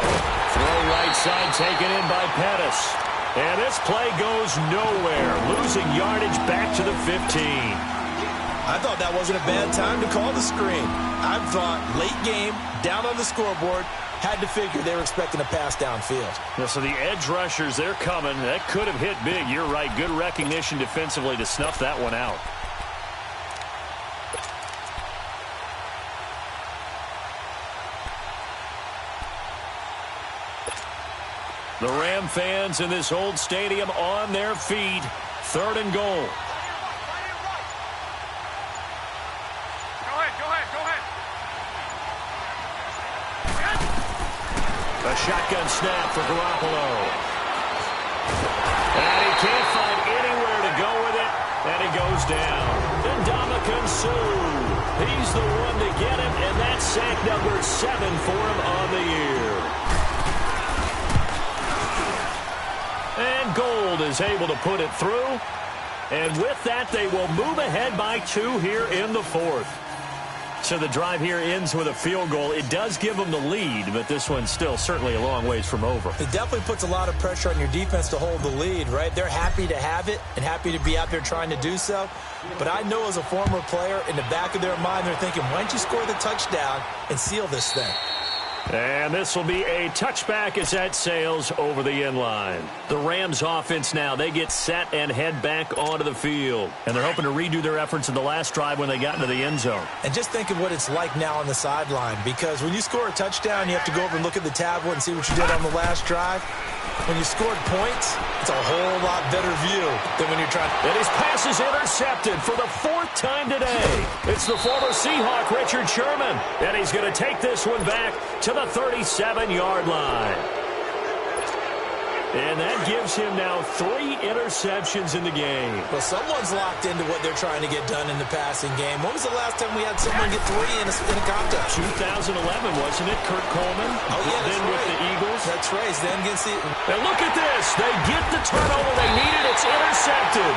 Throw right side taken in by Pettis. And this play goes nowhere, losing yardage back to the 15. I thought that wasn't a bad time to call the screen. I thought late game, down on the scoreboard, had to figure they were expecting a pass downfield. Yeah, so the edge rushers, they're coming. That could have hit big. You're right. Good recognition defensively to snuff that one out. The Ram fans in this old stadium on their feet. 3rd and goal. Go ahead. A shotgun snap for Garoppolo. And he can't find anywhere to go with it. And he goes down. Ndamukong Suh. He's the one to get him. And that's sack number 7 for him on the year. And Gold is able to put it through. And with that, they will move ahead by 2 here in the 4th. So the drive here ends with a field goal. It does give them the lead, but this one's still certainly a long ways from over. It definitely puts a lot of pressure on your defense to hold the lead, right? They're happy to have it and happy to be out there trying to do so. But I know as a former player, in the back of their mind, they're thinking, why don't you score the touchdown and seal this thing? And this will be a touchback as that sails over the end line. The Rams offense now, they get set and head back onto the field. And they're hoping to redo their efforts in the last drive when they got into the end zone. And just think of what it's like now on the sideline, because when you score a touchdown, you have to go over and look at the tablet and see what you did on the last drive. When you scored points, it's a whole lot better view than when you're trying. And his pass is intercepted for the 4th time today. It's the former Seahawk, Richard Sherman. And he's going to take this one back to the 37-yard line. And that gives him now 3 interceptions in the game. Well, someone's locked into what they're trying to get done in the passing game. When was the last time we had someone get 3 in a contest? 2011, wasn't it? Kurt Coleman. Oh, yeah, that's then right. With the Eagles. That's right. Then against the... And look at this. They get the turnover they needed. It's intercepted.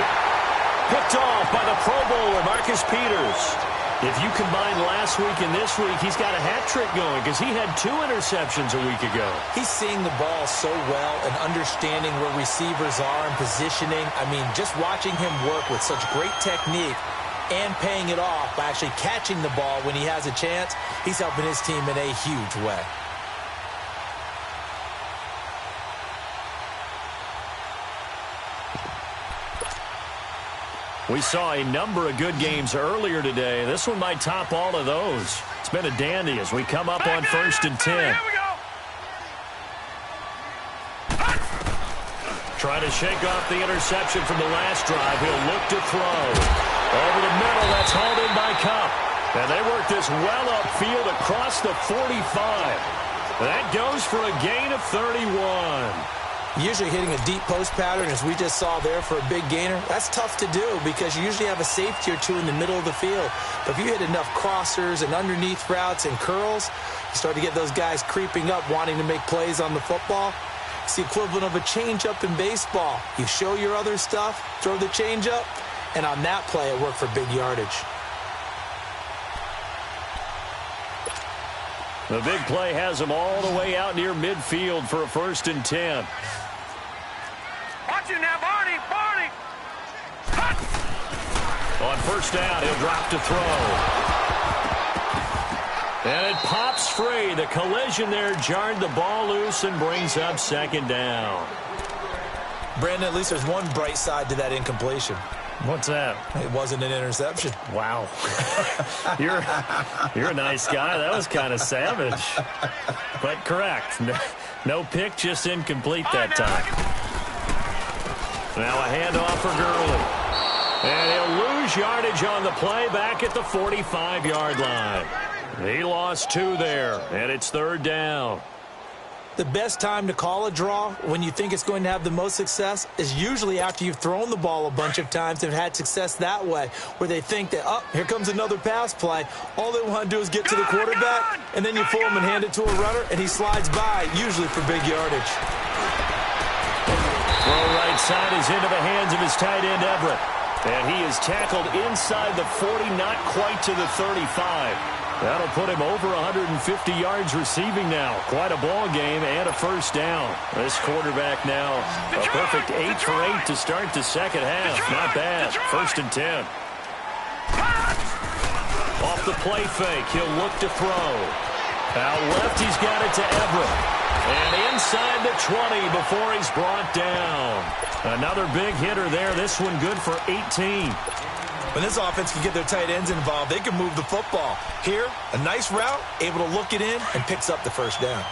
Picked off by the Pro Bowler, Marcus Peters. If you combine last week and this week, he's got a hat trick going because he had 2 interceptions a week ago. He's seeing the ball so well and understanding where receivers are and positioning. I mean, just watching him work with such great technique and paying it off by actually catching the ball when he has a chance, he's helping his team in a huge way. We saw a number of good games earlier today. This one might top all of those. It's been a dandy as we come up on 1st and 10. Here we go. Trying to shake off the interception from the last drive. He'll look to throw. Over the middle, that's hauled in by Cup. And they work this well upfield across the 45. That goes for a gain of 31. Usually hitting a deep post pattern, as we just saw there for a big gainer, that's tough to do because you usually have a safety or two in the middle of the field. But if you hit enough crossers and underneath routes and curls, you start to get those guys creeping up, wanting to make plays on the football. It's the equivalent of a changeup in baseball. You show your other stuff, throw the changeup, and on that play, it worked for big yardage. The big play has him all the way out near midfield for a 1st and 10. Watch it now, Barney! Barney! Cut! On 1st down, he'll drop to throw. And it pops free. The collision there jarred the ball loose and brings up 2nd down. Brandon, at least there's one bright side to that incompletion. What's that? It wasn't an interception. Wow. You're a nice guy. That was kind of savage. But correct. No pick, just incomplete that time. Now a handoff for Gurley. And he'll lose yardage on the play back at the 45-yard line. He lost 2 there, and it's 3rd down. The best time to call a draw when you think it's going to have the most success is usually after you've thrown the ball a bunch of times and had success that way, where they think that, oh, here comes another pass play. All they want to do is get to the quarterback, and then you pull him and hand it to a runner, and he slides by, usually for big yardage. Throw right side is into the hands of his tight end, Everett. And he is tackled inside the 40, not quite to the 35. That'll put him over 150 yards receiving now. Quite a ball game and a 1st down. This quarterback now a perfect 8 for 8 to start the 2nd half. Not bad. 1st and 10. Off the play fake, he'll look to throw. Out left, he's got it to Everett. And inside the 20 before he's brought down. Another big hitter there. This one good for 18. When this offense can get their tight ends involved, they can move the football. Here, a nice route, able to look it in, and picks up the 1st down.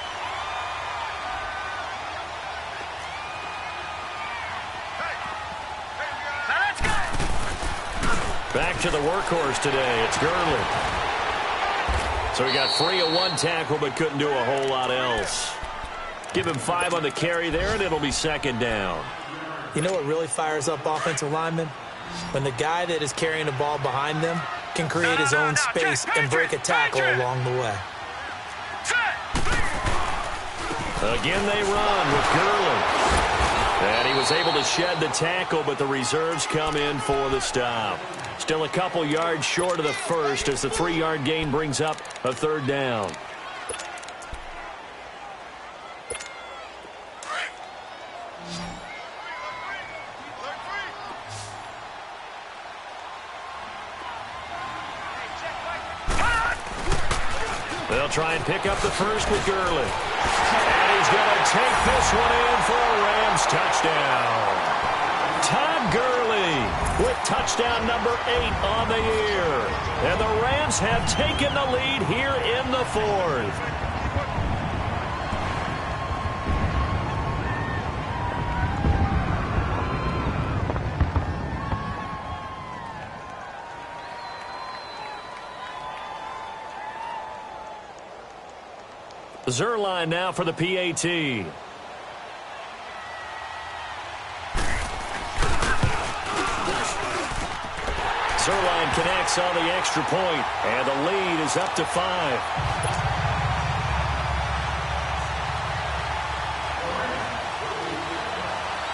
Now let's go! Back to the workhorse today. It's Gurley. So he got free of 1 tackle, but couldn't do a whole lot else. Give him 5 on the carry there, and it'll be 2nd down. You know what really fires up offensive linemen? When the guy that is carrying the ball behind them can create his own space and break a tackle along the way. Again they run with Gurley. And he was able to shed the tackle, but the reserves come in for the stop. Still a couple yards short of the 1st as the 3-yard gain brings up a 3rd down. They'll try and pick up the 1st with Gurley. And he's going to take this one in for a Rams touchdown. Todd Gurley with touchdown number 8 on the year. And the Rams have taken the lead here in the 4th. Zerline now for the PAT. Zerline connects on the extra point, and the lead is up to 5.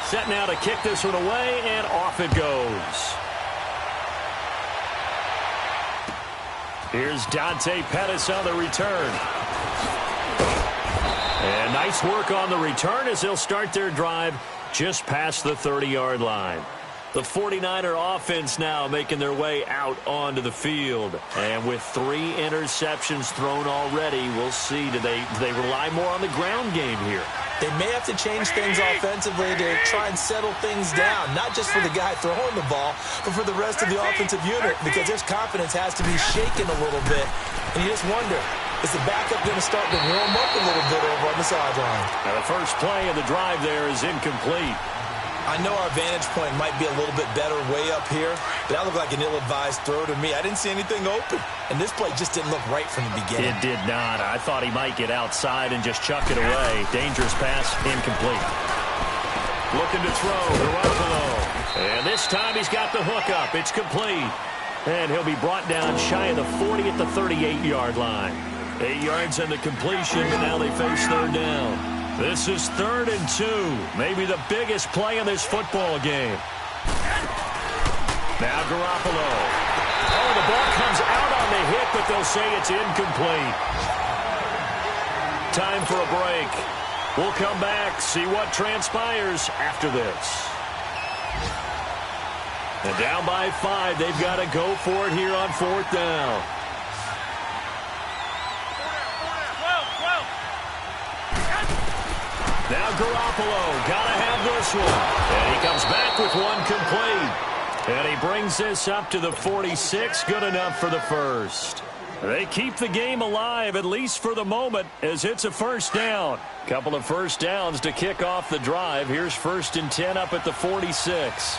Set now to kick this one away, and off it goes. Here's Dante Pettis on the return. And nice work on the return as they'll start their drive just past the 30-yard line. The 49er offense now making their way out onto the field. And with 3 interceptions thrown already, we'll see. Do they rely more on the ground game here? They may have to change things offensively to try and settle things down, not just for the guy throwing the ball, but for the rest of the offensive unit, because his confidence has to be shaken a little bit. And you just wonder, is the backup going to start to warm up a little bit over on the sideline? Now the first play of the drive there is incomplete. I know our vantage point might be a little bit better way up here, but that looked like an ill-advised throw to me. I didn't see anything open, and this play just didn't look right from the beginning. It did not. I thought he might get outside and just chuck it away. Dangerous pass, incomplete. Looking to throw, Garoppolo. And this time he's got the hook up. It's complete. And he'll be brought down shy of the 40 at the 38-yard line. 8 yards on the completion, but now they face third down. This is 3rd and 2. Maybe the biggest play in this football game. Now Garoppolo. Oh, the ball comes out on the hit, but they'll say it's incomplete. Time for a break. We'll come back, see what transpires after this. And down by 5, they've got to go for it here on 4th down. Now Garoppolo, got to have this one. And he comes back with one complete. And he brings this up to the 46, good enough for the first. They keep the game alive, at least for the moment, as it's a first down. Couple of first downs to kick off the drive. Here's 1st and 10 up at the 46.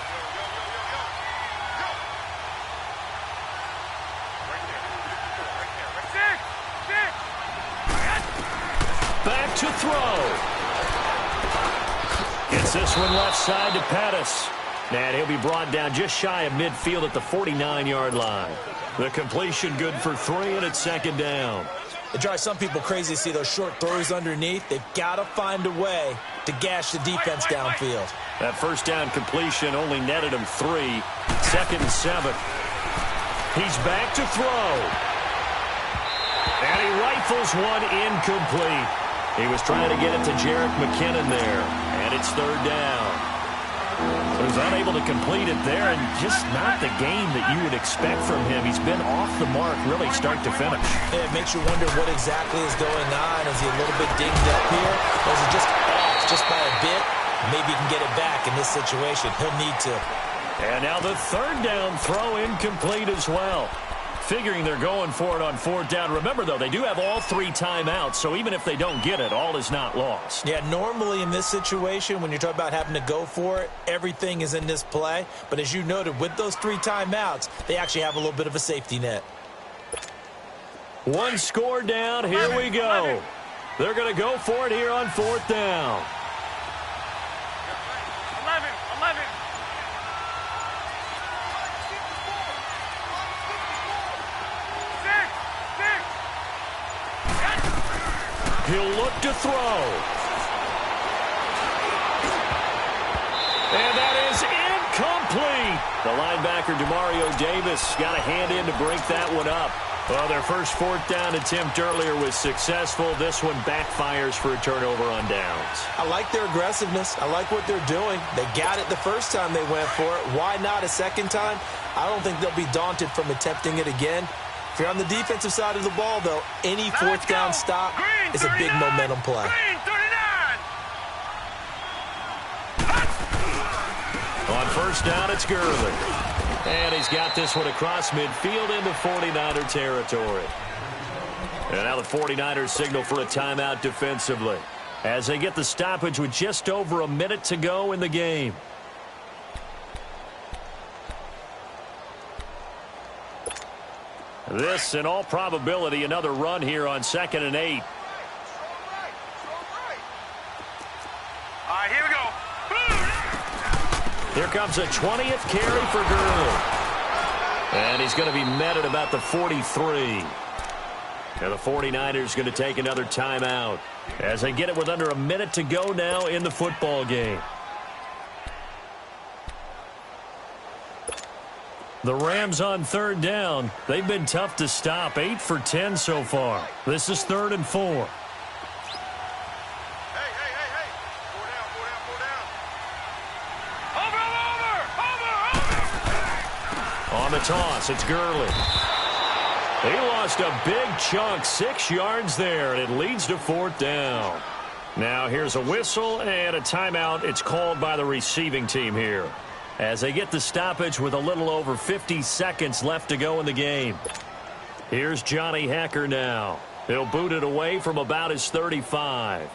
Back to throw. Gets this one left side to Pettis. And he'll be brought down just shy of midfield at the 49-yard line. The completion good for 3, and it's 2nd down. It drives some people crazy to see those short throws underneath. They've got to find a way to gash the defense downfield. That first down completion only netted him 3. 2nd and 7. He's back to throw. And he rifles one incomplete. He was trying to get it to Jerick McKinnon there. And it's 3rd down. So he's unable to complete it there, and just not the game that you would expect from him. He's been off the mark really start to finish. Yeah, it makes you wonder what exactly is going on. Is he a little bit dinged up here? Or is he just off just by a bit? Maybe he can get it back in this situation. He'll need to. And now the 3rd down throw incomplete as well. Figuring they're going for it on 4th down. Remember, though, they do have all 3 timeouts, so even if they don't get it, all is not lost. Yeah, normally in this situation, when you're talking about having to go for it, everything is in this play. But as you noted, with those 3 timeouts, they actually have a little bit of a safety net. One score down. Here we go. They're going to go for it here on 4th down. 11. He'll look to throw. And that is incomplete. The linebacker, Demario Davis, got a hand in to break that one up. Well, their first 4th down attempt earlier was successful. This one backfires for a turnover on downs. I like their aggressiveness. I like what they're doing. They got it the first time they went for it. Why not a second time? I don't think they'll be daunted from attempting it again. If you're on the defensive side of the ball, though, any 4th down stop is a big momentum play. On 1st down, it's Gurley. And he's got this one across midfield into 49er territory. And now the 49ers signal for a timeout defensively as they get the stoppage with just over a minute to go in the game. This, in all probability, another run here on 2nd and 8. All right, here we go. Here comes a 20th carry for Gurley. And he's going to be met at about the 43. And the 49ers going to take another timeout as they get it with under a minute to go now in the football game. The Rams on 3rd down. They've been tough to stop. 8 for 10 so far. This is 3rd and 4. Hey. 4 down. Over. On the toss, it's Gurley. He lost a big chunk, 6 yards there, and it leads to 4th down. Now here's a whistle and a timeout. It's called by the receiving team here as they get the stoppage with a little over 50 seconds left to go in the game. Here's Johnny Hekker now. He'll boot it away from about his 35.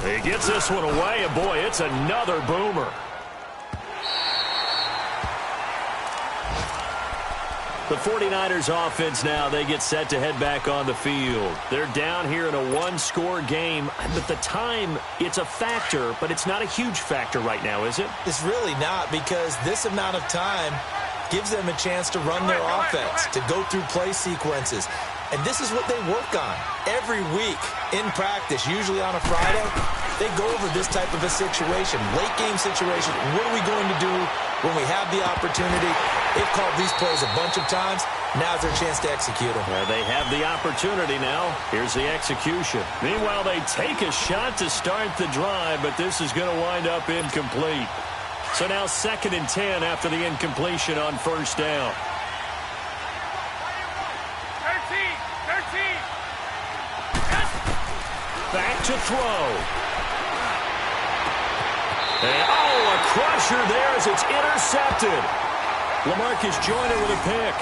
He gets this one away, and boy, it's another boomer. The 49ers offense now, they get set to head back on the field. They're down here in a one-score game, but the time, it's a factor, but it's not a huge factor right now, is it? It's really not, because this amount of time gives them a chance to run their offense, to go through play sequences. And this is what they work on every week in practice, usually on a Friday. They go over this type of a situation, late game situation. What are we going to do when we have the opportunity? They've called these plays a bunch of times. Now's their chance to execute them. Well, they have the opportunity now. Here's the execution. Meanwhile, they take a shot to start the drive, but this is going to wind up incomplete. So now 2nd and 10 after the incompletion on first down. 13. Back to throw. And, a crusher there as it's intercepted. LaMarcus Joyner with a pick.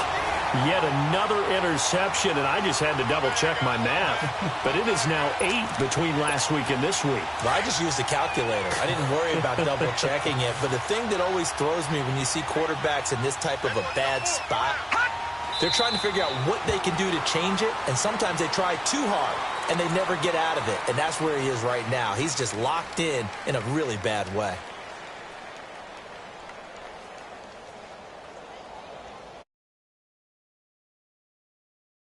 Yet another interception, and I just had to double-check my math. But it is now 8 between last week and this week. Well, I just used a calculator. I didn't worry about double-checking it. But the thing that always throws me when you see quarterbacks in this type of a bad spot, they're trying to figure out what they can do to change it, and sometimes they try too hard, and they never get out of it. And that's where he is right now. He's just locked in a really bad way.